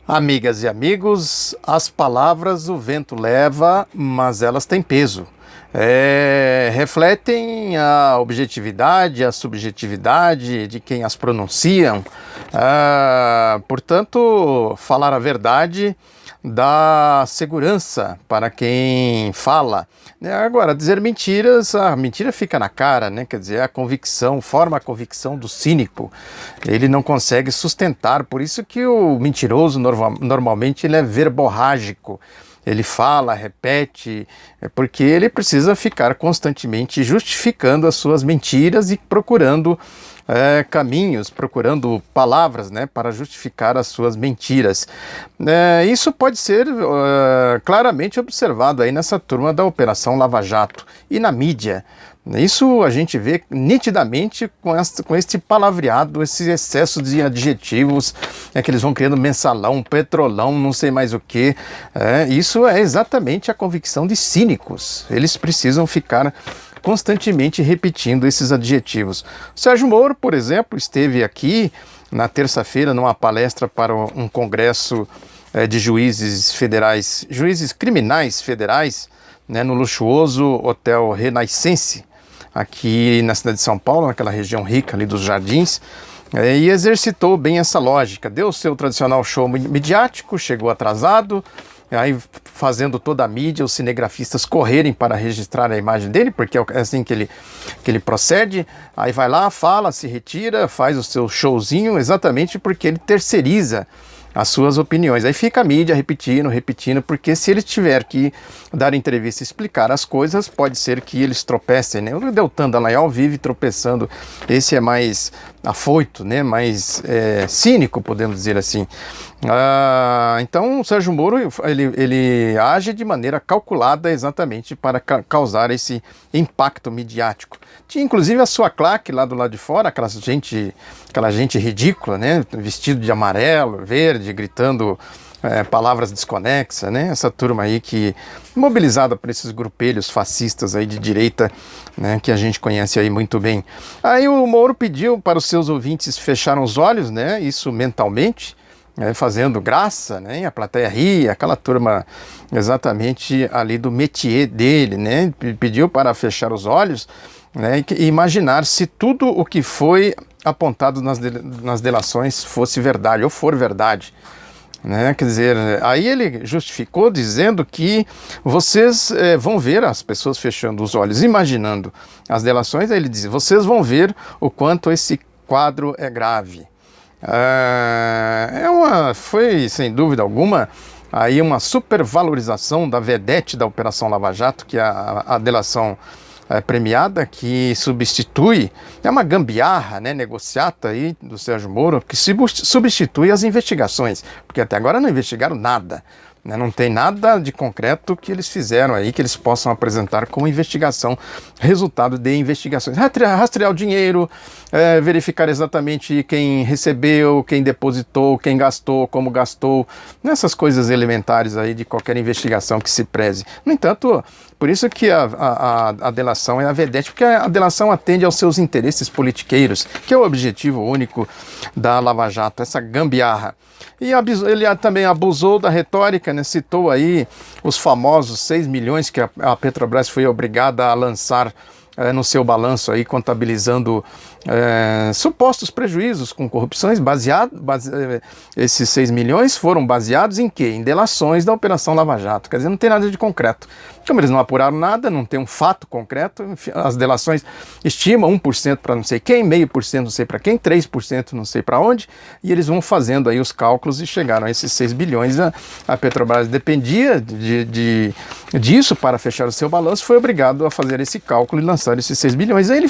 Amigas e amigos, as palavras o vento leva, mas elas têm peso. Refletem a objetividade, a subjetividade de quem as pronunciam. Portanto, falar a verdade dá segurança para quem fala. Agora, dizer mentiras, a mentira fica na cara, né? Quer dizer, a convicção, forma a convicção do cínico. Ele não consegue sustentar, por isso que o mentiroso normalmente ele é verborrágico. Ele fala, repete, porque ele precisa ficar constantemente justificando as suas mentiras e procurando caminhos, procurando palavras, né, para justificar as suas mentiras. Isso pode ser claramente observado aí nessa turma da Operação Lava Jato e na mídia. Isso a gente vê nitidamente com este palavreado, esse excesso de adjetivos que eles vão criando: mensalão, petrolão, não sei mais o que. Isso é exatamente a convicção de cínicos. Eles precisam ficar constantemente repetindo esses adjetivos. O Sérgio Moro, por exemplo, esteve aqui na terça-feira numa palestra para um congresso de juízes federais, juízes criminais federais, né, no luxuoso Hotel Renascense, aqui na cidade de São Paulo, naquela região rica ali dos Jardins, e exercitou bem essa lógica. Deu o seu tradicional show midiático, chegou atrasado, aí fazendo toda a mídia, os cinegrafistas correrem para registrar a imagem dele, porque é assim que ele procede. Aí vai lá, fala, se retira, faz o seu showzinho, exatamente porque ele terceiriza as suas opiniões. Aí fica a mídia repetindo, porque se ele tiver que dar entrevista e explicar as coisas, pode ser que eles tropecem, né? O Deltan Dallagnol vive tropeçando. Esse é mais afoito, né? Mais cínico, podemos dizer assim. Então o Sérgio Moro ele age de maneira calculada exatamente para causar esse impacto midiático. Tinha inclusive a sua claque lá do lado de fora, aquela gente ridícula, né? Vestido de amarelo, verde, gritando palavras desconexas, né? Essa turma aí que, mobilizada por esses grupelhos fascistas aí de direita, né? Que a gente conhece aí muito bem. Aí o Moro pediu para os seus ouvintes fecharem os olhos, né? Isso mentalmente, fazendo graça, né? A plateia ria, aquela turma exatamente ali do métier dele, né? Pediu para fechar os olhos, né? E imaginar se tudo o que foi apontado nas delações fosse verdade ou for verdade. Né? Quer dizer, aí ele justificou dizendo que vocês vão ver as pessoas fechando os olhos, imaginando as delações. Aí ele diz: vocês vão ver o quanto esse quadro é grave. Foi sem dúvida alguma aí uma supervalorização da vedete da Operação Lava Jato, que é a delação premiada, que substitui, é uma gambiarra, né, negociata aí do Sérgio Moro, que substitui as investigações, porque até agora não investigaram nada, né, não tem nada de concreto que eles fizeram aí, que eles possam apresentar como investigação, resultado de investigações. Rastrear o dinheiro, verificar exatamente quem recebeu, quem depositou, quem gastou, como gastou, nessas coisas elementares aí de qualquer investigação que se preze. No entanto, por isso que a delação é a vedete, porque a delação atende aos seus interesses politiqueiros, que é o objetivo único da Lava Jato, essa gambiarra. E ele também abusou da retórica, né? Citou aí os famosos 6 milhões que a Petrobras foi obrigada a lançar no seu balanço aí, contabilizando supostos prejuízos com corrupções. Esses 6 milhões foram baseados em quê? Em delações da Operação Lava Jato. Quer dizer, não tem nada de concreto. Como eles não apuraram nada, não tem um fato concreto, as delações estimam 1% para não sei quem, 0,5% não sei para quem, 3% não sei para onde, e eles vão fazendo aí os cálculos e chegaram a esses 6 bilhões. A Petrobras dependia disso para fechar o seu balanço, foi obrigado a fazer esse cálculo e lançar esses 6 bilhões. Aí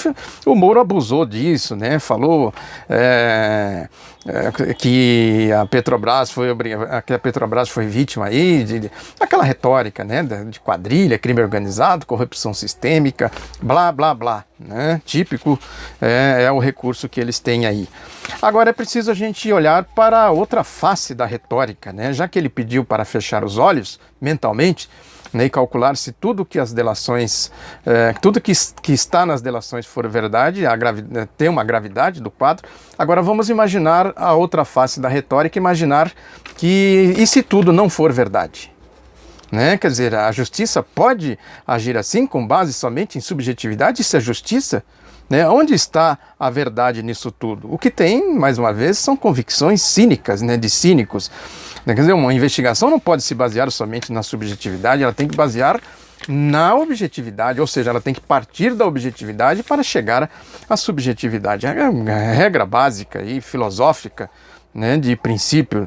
o Moro abusou disso, né? Falou que a Petrobras foi vítima aí daquela retórica, né? De quadrilha, crime organizado, corrupção sistêmica, blá, blá, blá. né? Típico é o recurso que eles têm aí. Agora é preciso a gente olhar para a outra face da retórica, né? Já que ele pediu para fechar os olhos mentalmente, né, e calcular se tudo que as delações, tudo que está nas delações for verdade, tem uma gravidade do quadro. Agora vamos imaginar a outra face da retórica, imaginar que e se tudo não for verdade? Né? Quer dizer, a justiça pode agir assim, com base somente em subjetividade? Isso é justiça? Né? Onde está a verdade nisso tudo? O que tem, mais uma vez, são convicções cínicas, né, de cínicos. Quer dizer, uma investigação não pode se basear somente na subjetividade, ela tem que basear na objetividade, ou seja, ela tem que partir da objetividade para chegar à subjetividade. É uma regra básica e filosófica, né, de princípio.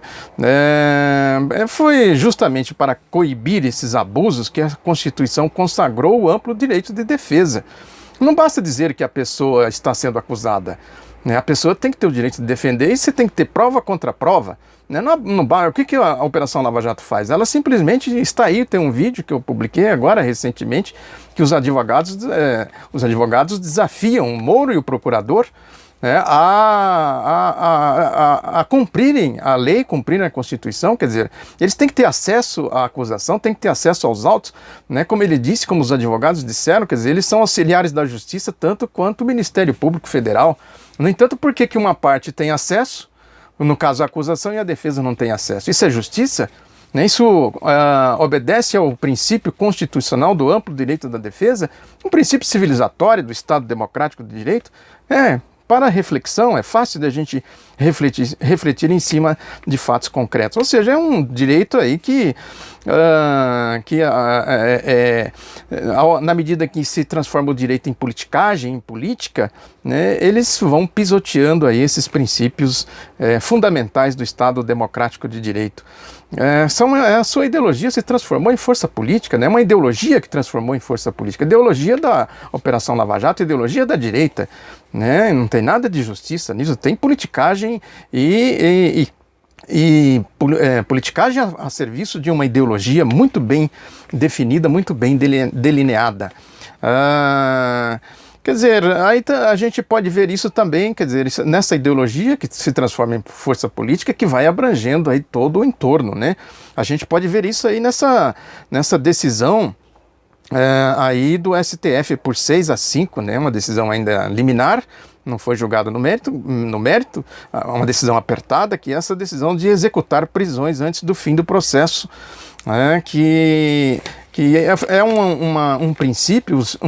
Foi justamente para coibir esses abusos que a Constituição consagrou o amplo direito de defesa. Não basta dizer que a pessoa está sendo acusada, né? A pessoa tem que ter o direito de defender e você tem que ter prova contra prova. Né? O que a Operação Lava Jato faz? Ela simplesmente está aí, tem um vídeo que eu publiquei agora recentemente, que os advogados desafiam o Moro e o procurador, né, a cumprirem a lei, cumprirem a Constituição. Quer dizer, eles têm que ter acesso à acusação, têm que ter acesso aos autos, né, como ele disse, como os advogados disseram, quer dizer, eles são auxiliares da Justiça tanto quanto o Ministério Público Federal. No entanto, por que uma parte tem acesso, no caso a acusação, e a defesa não tem acesso? Isso é justiça? Isso obedece ao princípio constitucional do amplo direito da defesa, um princípio civilizatório do Estado Democrático de Direito? Para reflexão, é fácil da gente refletir em cima de fatos concretos. Ou seja, é um direito aí que na medida que se transforma o direito em politicagem, em política, né, eles vão pisoteando aí esses princípios fundamentais do Estado Democrático de Direito. A sua ideologia se transformou em força política, né? Uma ideologia que transformou em força política. Ideologia da Operação Lava Jato, ideologia da direita, né? Não tem nada de justiça nisso, tem politicagem politicagem a serviço de uma ideologia muito bem definida, muito bem delineada. Quer dizer, aí a gente pode ver isso também, quer dizer, nessa ideologia que se transforma em força política, que vai abrangendo aí todo o entorno, né? A gente pode ver isso aí nessa decisão aí do STF por 6-5, né? Uma decisão ainda liminar, não foi julgado no mérito, uma decisão apertada, que é essa decisão de executar prisões antes do fim do processo, que é um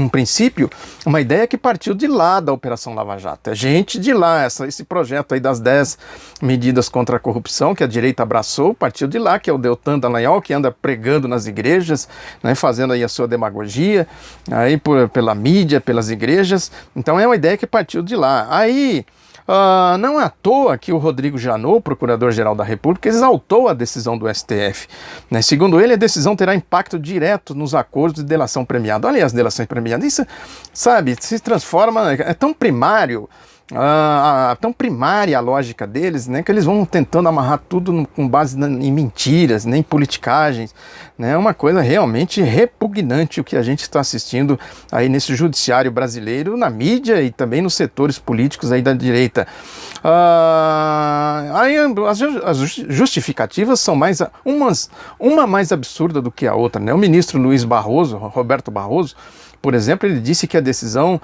princípio, uma ideia que partiu de lá da Operação Lava Jato. É gente de lá, esse projeto aí das 10 medidas contra a corrupção que a direita abraçou, partiu de lá, que é o Deltan Dallagnol, que anda pregando nas igrejas, né, fazendo aí a sua demagogia, aí pela mídia, pelas igrejas. Então é uma ideia que partiu de lá. Aí não é à toa que o Rodrigo Janot, procurador-geral da República, exaltou a decisão do STF. Né? Segundo ele, a decisão terá impacto direto nos acordos de delação premiada. Olha aí as delações premiadas. Isso, sabe, se transforma, é tão primário, tão primária a lógica deles, né, que eles vão tentando amarrar tudo com base em mentiras, né, em politicagens, né, uma coisa realmente repugnante o que a gente está assistindo aí nesse judiciário brasileiro, na mídia e também nos setores políticos aí da direita. Aí as justificativas são uma mais absurda do que a outra, né? O ministro Roberto Barroso, por exemplo, ele disse que a decisão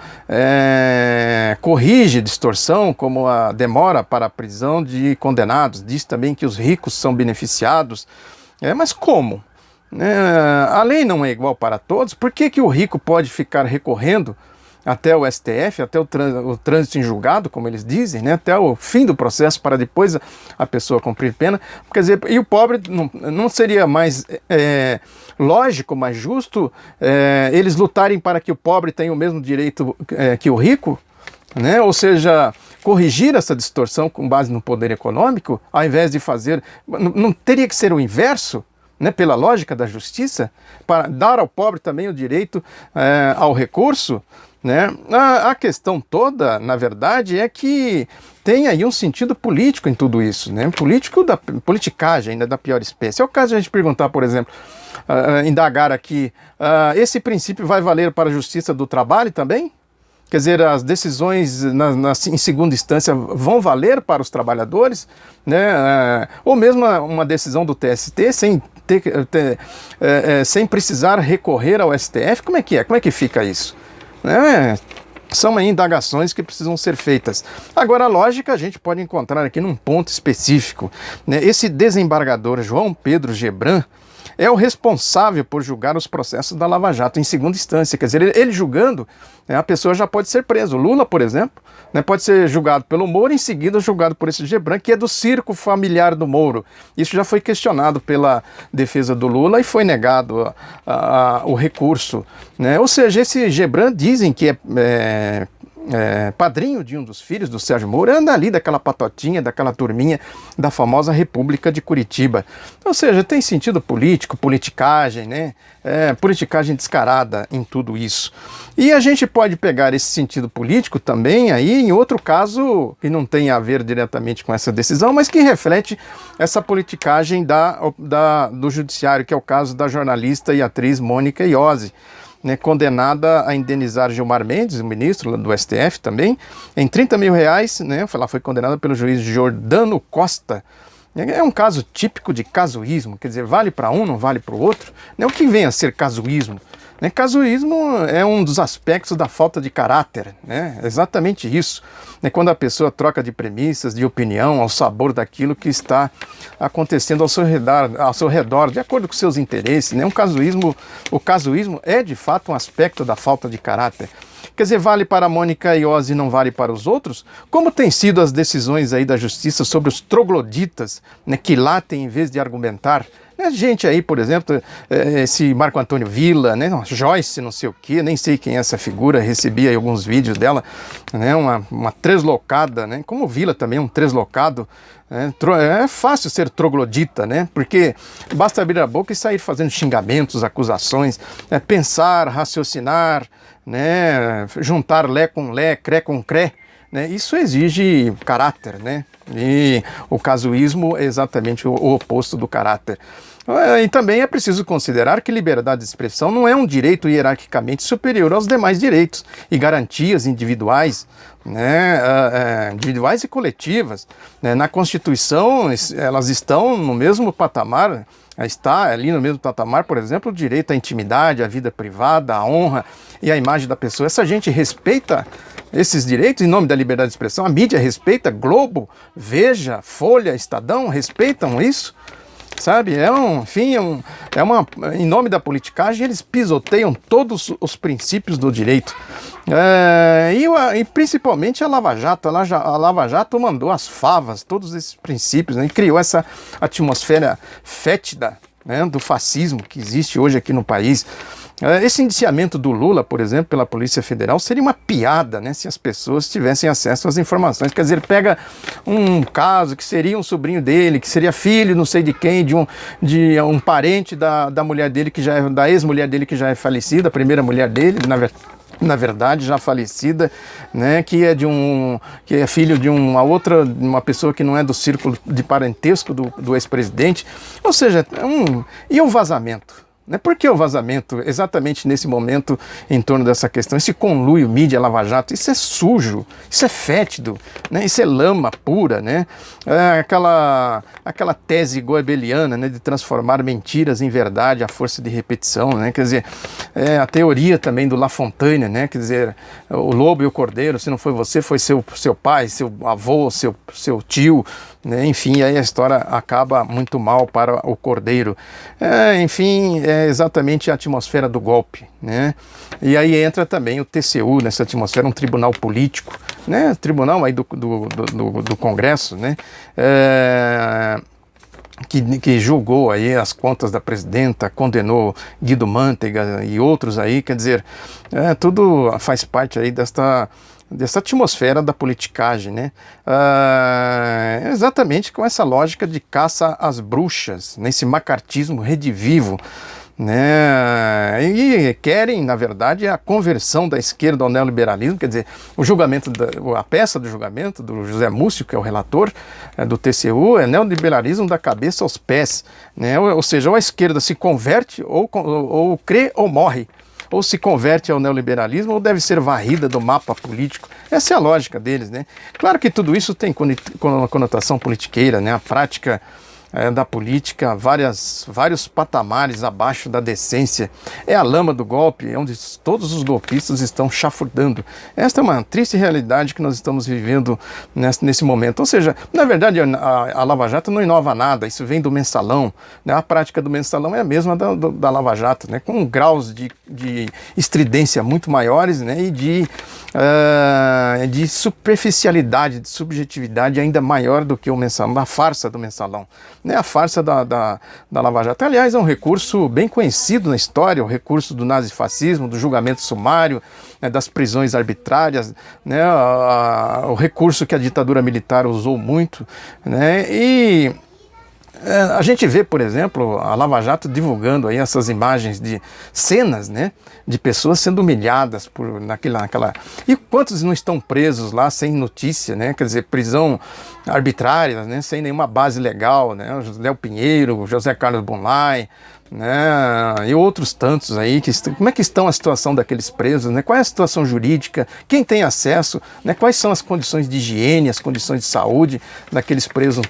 corrige distorção, como a demora para a prisão de condenados. Diz também que os ricos são beneficiados. Mas como? A lei não é igual para todos. Por que o rico pode ficar recorrendo até o STF, até o trânsito em julgado, como eles dizem, né, até o fim do processo para depois a pessoa cumprir pena? Quer dizer, e o pobre não seria mais lógico, mais justo eles lutarem para que o pobre tenha o mesmo direito que o rico? Né? Ou seja, corrigir essa distorção com base no poder econômico, ao invés de fazer... Não teria que ser o inverso? Né, pela lógica da justiça, para dar ao pobre também o direito ao recurso, né? A questão toda, na verdade, é que tem aí um sentido político em tudo isso, né? Politicagem ainda da pior espécie. É o caso de a gente perguntar, por exemplo, indagar aqui, esse princípio vai valer para a justiça do trabalho também? Quer dizer, as decisões em segunda instância vão valer para os trabalhadores, né? Ou mesmo uma decisão do TST sem precisar recorrer ao STF. Como é que é? Como é que fica isso? São aí indagações que precisam ser feitas. Agora, a lógica a gente pode encontrar aqui num ponto específico, né? Esse desembargador João Pedro Gebran é o responsável por julgar os processos da Lava Jato em segunda instância. Quer dizer, ele julgando, a pessoa já pode ser presa. O Lula, por exemplo, pode ser julgado pelo Moro e em seguida julgado por esse Gebran, que é do circo familiar do Moro. Isso já foi questionado pela defesa do Lula e foi negado o recurso, né? Ou seja, esse Gebran dizem que é padrinho de um dos filhos do Sérgio Moro, anda ali daquela patotinha, daquela turminha da famosa República de Curitiba. Ou seja, tem sentido político, politicagem, né? Politicagem descarada em tudo isso. E a gente pode pegar esse sentido político também aí em outro caso que não tem a ver diretamente com essa decisão, mas que reflete essa politicagem do judiciário, que é o caso da jornalista e atriz Mônica Iose, né, condenada a indenizar Gilmar Mendes, o ministro do STF também, em R$30 mil, né, ela foi condenada pelo juiz Jordano Costa. É um caso típico de casuísmo, quer dizer, vale para um, não vale para o outro. O que vem a ser casuísmo? Casuísmo é um dos aspectos da falta de caráter, né? Exatamente isso. Quando a pessoa troca de premissas, de opinião, ao sabor daquilo que está acontecendo ao seu redor, de acordo com seus interesses, né? O casuísmo é de fato um aspecto da falta de caráter. Quer dizer, vale para a Mônica Iose e não vale para os outros? Como têm sido as decisões aí da justiça sobre os trogloditas, né, que latem em vez de argumentar? Gente aí, por exemplo, esse Marco Antônio Villa, né, Joyce não sei o que, nem sei quem é essa figura, recebi aí alguns vídeos dela, né, uma treslocada, né, como o Villa também, um treslocado. É fácil ser troglodita, né? Porque basta abrir a boca e sair fazendo xingamentos, acusações, pensar, raciocinar, né? Juntar lé com lé, cré com cré, né? Isso exige caráter, né? E o casuísmo é exatamente o oposto do caráter. E também é preciso considerar que liberdade de expressão não é um direito hierarquicamente superior aos demais direitos e garantias individuais, né, individuais e coletivas. Na Constituição, elas estão no mesmo patamar, está ali no mesmo patamar, por exemplo, o direito à intimidade, à vida privada, à honra e à imagem da pessoa. Essa gente respeita esses direitos em nome da liberdade de expressão, a mídia respeita, Globo, Veja, Folha, Estadão respeitam isso. Sabe, em nome da politicagem, eles pisoteiam todos os princípios do direito. E principalmente a Lava Jato. A Lava Jato mandou as favas, todos esses princípios, né, e criou essa atmosfera fétida, né, do fascismo que existe hoje aqui no país. Esse indiciamento do Lula, por exemplo, pela Polícia Federal, seria uma piada, né, se as pessoas tivessem acesso às informações. Quer dizer, pega um caso que seria um sobrinho dele, que seria filho não sei de quem, de um parente da mulher dele, da ex-mulher dele que já é falecida, a primeira mulher dele, na verdade já falecida, né, que é filho de uma pessoa que não é do círculo de parentesco do ex-presidente. Ou seja, e o vazamento? Por que o vazamento exatamente nesse momento em torno dessa questão? Esse conluio mídia Lava Jato, isso é sujo, isso é fétido, né? Isso é lama pura, né? Aquela tese goebbeliana, né, de transformar mentiras em verdade à força de repetição, né? Quer dizer, a teoria também do La Fontaine, né? Quer dizer, o lobo e o cordeiro, se não foi você, foi seu pai, seu avô, seu tio, né? Enfim, aí a história acaba muito mal para o cordeiro. Enfim, é exatamente a atmosfera do golpe, né? E aí entra também o TCU nessa atmosfera, um tribunal político, né? Tribunal aí do Congresso, né? Que julgou aí as contas da presidenta, condenou Guido Mantega e outros aí, quer dizer, tudo faz parte aí dessa atmosfera da politicagem, né? Exatamente com essa lógica de caça às bruxas, nesse macartismo redivivo, né? E querem, na verdade, a conversão da esquerda ao neoliberalismo, quer dizer, a peça do julgamento do José Múcio, que é o relator do TCU, é neoliberalismo da cabeça aos pés, né? Ou seja, ou a esquerda se converte ou crê ou morre. ou se converte ao neoliberalismo ou deve ser varrida do mapa político. Essa é a lógica deles, né? Claro que tudo isso tem conotação politiqueira, né? A prática da política, vários patamares abaixo da decência. É a lama do golpe, onde todos os golpistas estão chafurdando. Esta é uma triste realidade que nós estamos vivendo nesse momento. Ou seja, na verdade, a Lava Jato não inova nada, isso vem do mensalão, né? A prática do mensalão é a mesma da Lava Jato, né? Com graus de estridência muito maiores, né? E de superficialidade, de subjetividade ainda maior do que o mensalão, da farsa do mensalão. A farsa da Lava Jato, aliás, é um recurso bem conhecido na história, o recurso do nazifascismo, do julgamento sumário, né, das prisões arbitrárias, né, o recurso que a ditadura militar usou muito, né, e a gente vê, por exemplo, a Lava Jato divulgando aí essas imagens de cenas, né, de pessoas sendo humilhadas naquela... E quantos não estão presos lá sem notícia, né? Quer dizer, prisão arbitrária, né, sem nenhuma base legal, né? O Léo Pinheiro, o José Carlos Bonlai, né, e outros tantos aí. Como é que estão a situação daqueles presos, né? Qual é a situação jurídica? Quem tem acesso? Né? Quais são as condições de higiene, as condições de saúde daqueles presos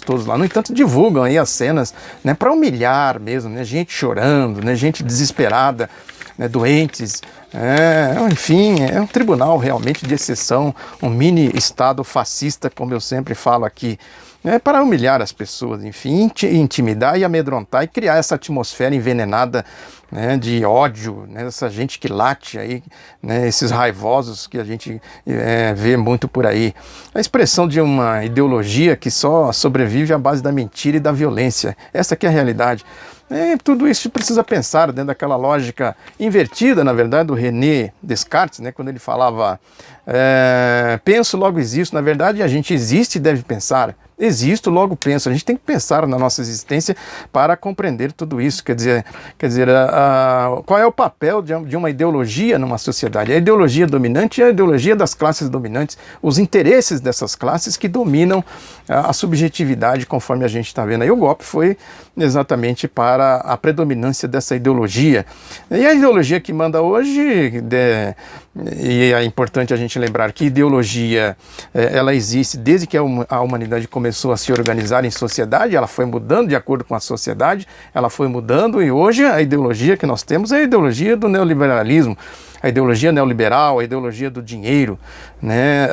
todos lá? No entanto, divulgam aí as cenas, né, para humilhar mesmo, né, gente chorando, né, gente desesperada, né, doentes, enfim, é um tribunal realmente de exceção, um mini estado fascista, como eu sempre falo aqui, para humilhar as pessoas, enfim, intimidar e amedrontar e criar essa atmosfera envenenada, né, de ódio, né, essa gente que late aí, né, esses raivosos que a gente vê muito por aí. A expressão de uma ideologia que só sobrevive à base da mentira e da violência. Essa que é a realidade. Tudo isso precisa pensar dentro daquela lógica invertida, na verdade, do René Descartes, né, quando ele falava penso, logo existo. Na verdade, a gente existe e deve pensar. Existo, logo penso. A gente tem que pensar na nossa existência para compreender tudo isso. Quer dizer, qual é o papel de uma ideologia numa sociedade? A ideologia dominante é a ideologia das classes dominantes, os interesses dessas classes que dominam a subjetividade, conforme a gente está vendo aí. O golpe foi exatamente para a predominância dessa ideologia. E a ideologia que manda hoje, e é importante a gente lembrar que ideologia ela existe desde que a humanidade começou a se organizar em sociedade, ela foi mudando de acordo com a sociedade, ela foi mudando, e hoje a ideologia que nós temos é a ideologia do neoliberalismo, a ideologia neoliberal, a ideologia do dinheiro, né,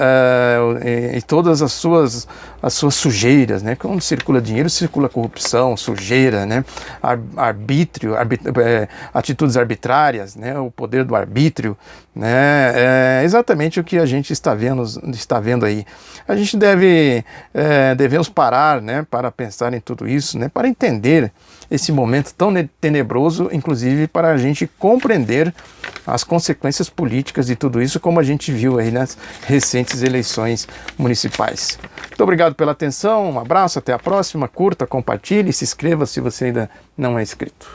e todas as suas sujeiras, né, quando circula dinheiro, circula corrupção, sujeira, né, atitudes arbitrárias, né, o poder do arbítrio, né, é exatamente o que a gente está vendo aí. A gente devemos parar, né, para pensar em tudo isso, né, para entender esse momento tão tenebroso, inclusive para a gente compreender as consequências políticas de tudo isso, como a gente viu aí nas recentes eleições municipais. Muito obrigado pela atenção, um abraço, até a próxima, curta, compartilhe, se inscreva se você ainda não é inscrito.